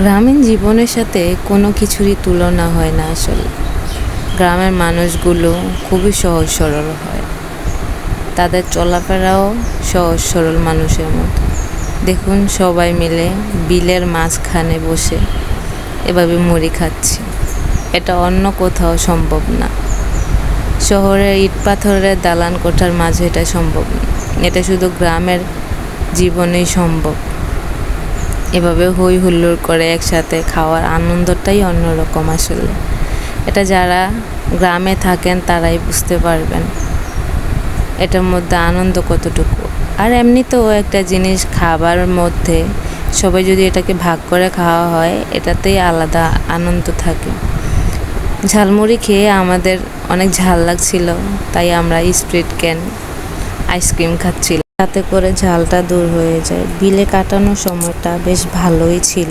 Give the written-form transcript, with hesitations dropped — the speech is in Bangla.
গ্রামীণ জীবনের সাথে কোনো কিছুরই তুলনা হয় না আসলে। গ্রামের মানুষগুলো খুবই সহজ সরল হয়, তাদের চলাফেরাও সহজ সরল মানুষের মতো। দেখুন, সবাই মিলে বিলের মাঝখানে বসে এভাবে মুড়ি খাচ্ছি। এটা অন্য কোথাও সম্ভব না। শহরের ইট পাথরের দালান কোঠার মাঝে এটা সম্ভব না। এটা শুধু গ্রামের জীবনেই সম্ভব। এভাবে হই হুল্লোড় করে একসাথে খাওয়ার আনন্দটাই অন্যরকম আসলে। এটা যারা গ্রামে থাকেন তারাই বুঝতে পারবেন এটার মধ্যে আনন্দ কতটুকু। আর এমনিতেও একটা জিনিস খাবার মধ্যে সবাই যদি এটাকে ভাগ করে খাওয়া হয়, এটাতেই আলাদা আনন্দ থাকে। ঝালমুড়ি খেয়ে আমাদের অনেক ঝাল লাগছিল, তাই আমরা স্প্রিট ক্যান আইসক্রিম খাচ্ছিলাম, তাতে করে ঝালটা দূর হয়ে যায়। বিলে কাটানোর সময়টা বেশ ভালোই ছিল।